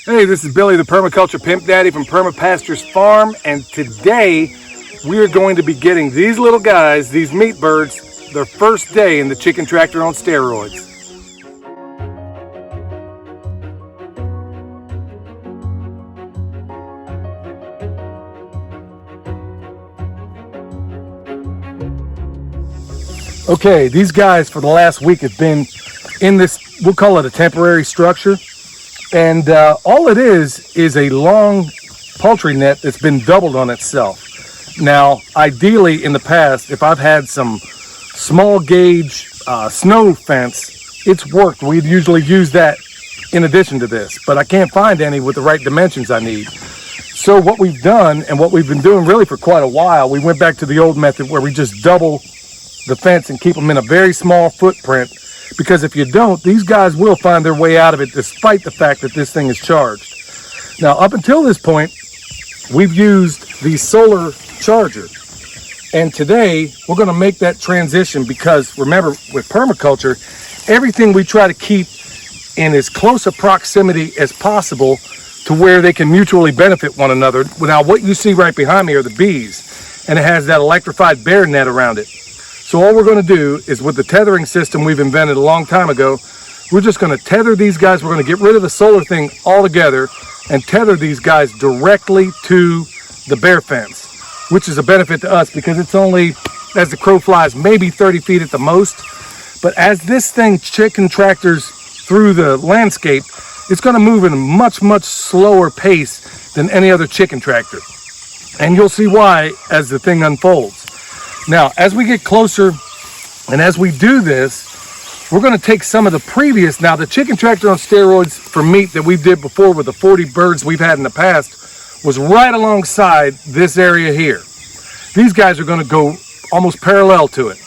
Hey, this is Billy, the permaculture pimp daddy from Perma Pastures Farm, and today we are going to be getting these little guys, these meat birds, their first day in the chicken tractor on steroids. Okay, these guys for the last week have been in this, we'll call it a temporary structure. And all it is a long poultry net that's been doubled on itself. Now, ideally in the past, if I've had some small gauge snow fence, it's worked. We'd usually use that in addition to this, but I can't find any with the right dimensions I need. So what we've done, and what we've been doing really for quite a while, we went back to the old method where we just double the fence and keep them in a very small footprint. Because if you don't, these guys will find their way out of it despite the fact that this thing is charged. Now, up until this point, we've used the solar charger. And today, we're going to make that transition because, remember, with permaculture, everything we try to keep in as close a proximity as possible to where they can mutually benefit one another. Now, what you see right behind me are the bees, and it has that electrified bear net around it. So all we're going to do is, with the tethering system we've invented a long time ago, we're just going to tether these guys. We're going to get rid of the solar thing altogether and tether these guys directly to the bear fence, which is a benefit to us because it's only, as the crow flies, maybe 30 feet at the most. But as this thing chicken tractors through the landscape, it's going to move at a much, much slower pace than any other chicken tractor. And you'll see why as the thing unfolds. Now, as we get closer and as we do this, we're going to take some of the previous, now the chicken tractor on steroids for meat that we did before with the 40 birds we've had in the past was right alongside this area here. These guys are going to go almost parallel to it.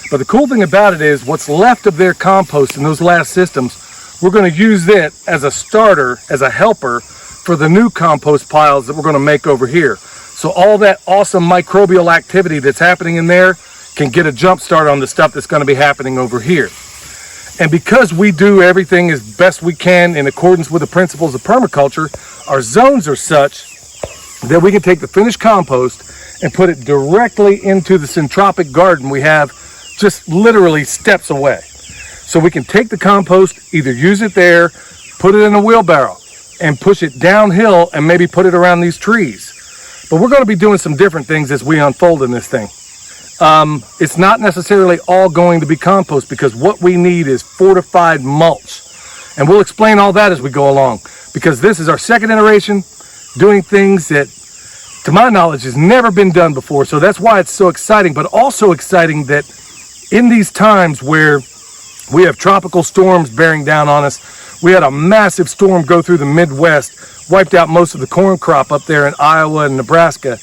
But the cool thing about it is what's left of their compost in those last systems, we're going to use it as a starter, as a helper for the new compost piles that we're going to make over here. So all that awesome microbial activity that's happening in there can get a jump start on the stuff that's going to be happening over here. And because we do everything as best we can in accordance with the principles of permaculture, our zones are such that we can take the finished compost and put it directly into the syntropic garden we have just literally steps away. So we can take the compost, either use it there, put it in a wheelbarrow, and push it downhill and maybe put it around these trees. But we're going to be doing some different things as we unfold in this thing. It's not necessarily all going to be compost because what we need is fortified mulch. And we'll explain all that as we go along because this is our second iteration doing things that, to my knowledge, has never been done before. So that's why it's so exciting, but also exciting that in these times where we have tropical storms bearing down on us, we had a massive storm go through the Midwest, wiped out most of the corn crop up there in Iowa and Nebraska.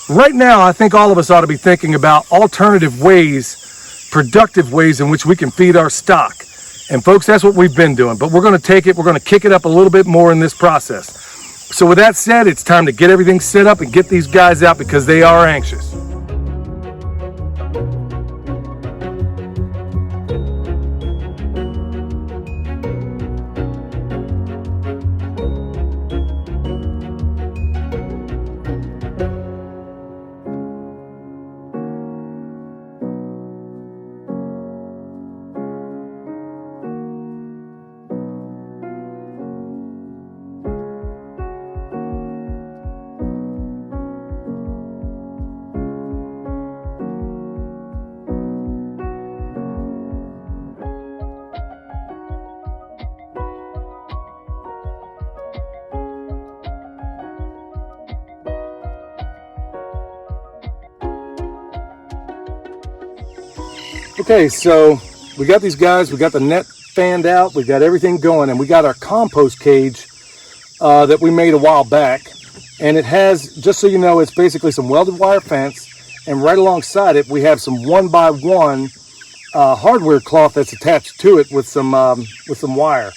Right now, I think all of us ought to be thinking about alternative ways, productive ways in which we can feed our stock. And folks, that's what we've been doing, but we're going to take it, we're going to kick it up a little bit more in this process. So with that said, it's time to get everything set up and get these guys out because they are anxious. Okay, so we got these guys, we got the net fanned out, we got everything going, and we got our compost cage that we made a while back. And it has, just so you know, it's basically some welded wire fence, and right alongside it we have some 1x1 hardware cloth that's attached to it with some wire.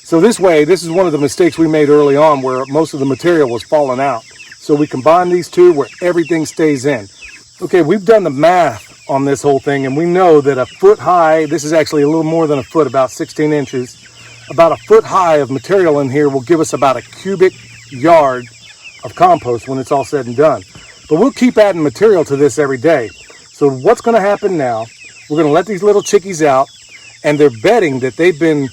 So this way, this is one of the mistakes we made early on where most of the material was falling out. So we combine these two where everything stays in. Okay, we've done the math on this whole thing, and we know that a foot high, this is actually a little more than a foot, about 16 inches, about a foot high of material in here will give us about a cubic yard of compost when it's all said and done. But we'll keep adding material to this every day. So what's going to happen now, we're going to let these little chickies out, and their bedding that they've been,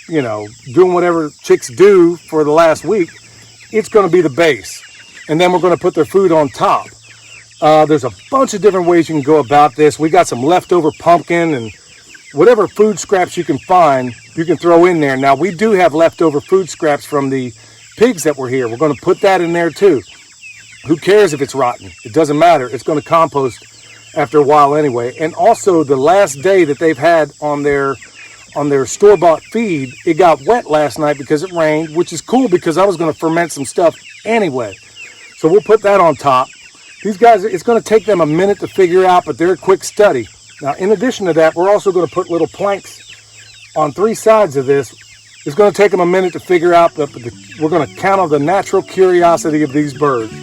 you know, doing whatever chicks do for the last week, it's going to be the base. And then we're going to put their food on top. There's a bunch of different ways you can go about this. We got some leftover pumpkin and whatever food scraps you can find, you can throw in there. Now, we do have leftover food scraps from the pigs that were here. We're going to put that in there too. Who cares if it's rotten? It doesn't matter. It's going to compost after a while anyway. And also, the last day that they've had on their store-bought feed, it got wet last night because it rained, which is cool because I was going to ferment some stuff anyway. So we'll put that on top. These guys, it's going to take them a minute to figure out, but they're a quick study. Now, in addition to that, we're also going to put little planks on 3 sides of this. It's going to take them a minute to figure out, but we're going to counter the natural curiosity of these birds.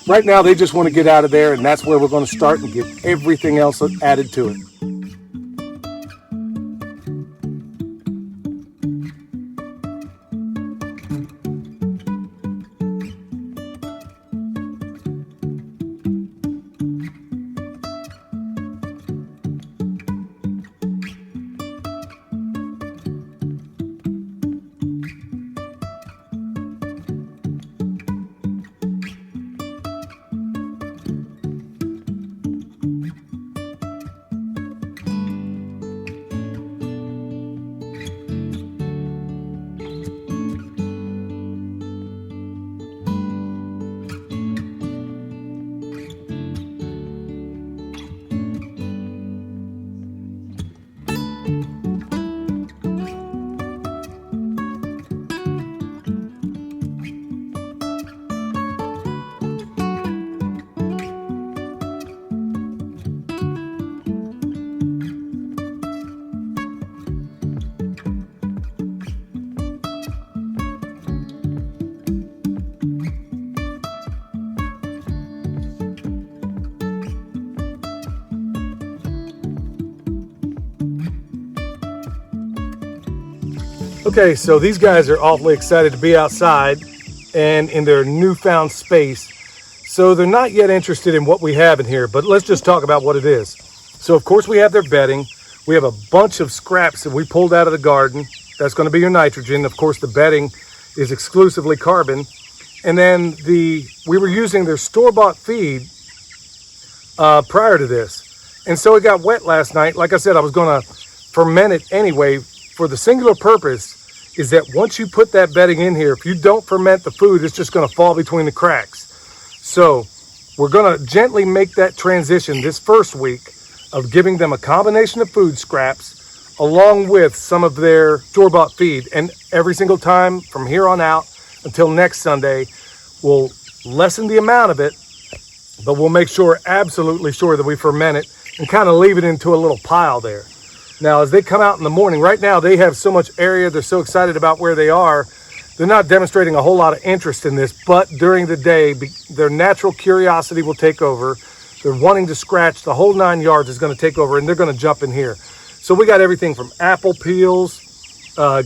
Right now, they just want to get out of there, and that's where we're going to start and get everything else added to it. Okay, so these guys are awfully excited to be outside and in their newfound space. So they're not yet interested in what we have in here, but let's just talk about what it is. So of course we have their bedding. We have a bunch of scraps that we pulled out of the garden. That's going to be your nitrogen. Of course, the bedding is exclusively carbon. And then we were using their store-bought feed prior to this. And so it got wet last night. Like I said, I was going to ferment it anyway for the singular purpose is that once you put that bedding in here, if you don't ferment the food, it's just going to fall between the cracks. So we're going to gently make that transition this first week of giving them a combination of food scraps along with some of their store-bought feed. And every single time from here on out until next Sunday, we'll lessen the amount of it, but we'll make sure, absolutely sure, that we ferment it and kind of leave it into a little pile there. Now, as they come out in the morning, right now they have so much area, they're so excited about where they are, they're not demonstrating a whole lot of interest in this, but during the day, their natural curiosity will take over. They're wanting to scratch, the whole 9 yards is going to take over, and they're going to jump in here. So we got everything from apple peels,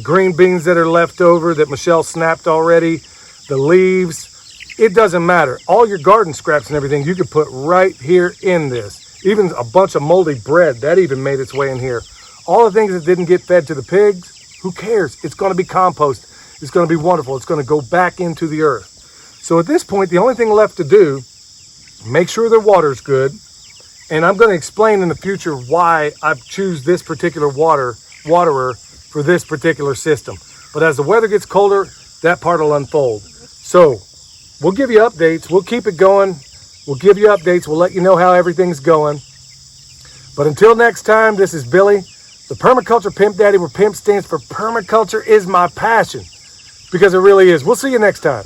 green beans that are left over that Michelle snapped already, the leaves. It doesn't matter. All your garden scraps and everything you could put right here in this. Even a bunch of moldy bread, that even made its way in here. All the things that didn't get fed to the pigs, who cares? It's going to be compost. It's going to be wonderful. It's going to go back into the earth. So at this point, the only thing left to do, make sure their water's good. And I'm going to explain in the future why I choose this particular waterer for this particular system. But as the weather gets colder, that part will unfold. So we'll give you updates. We'll keep it going. We'll give you updates. We'll let you know how everything's going. But until next time, this is Billy, the Permaculture Pimp Daddy, where PIMP stands for Permaculture is my passion. Because it really is. We'll see you next time.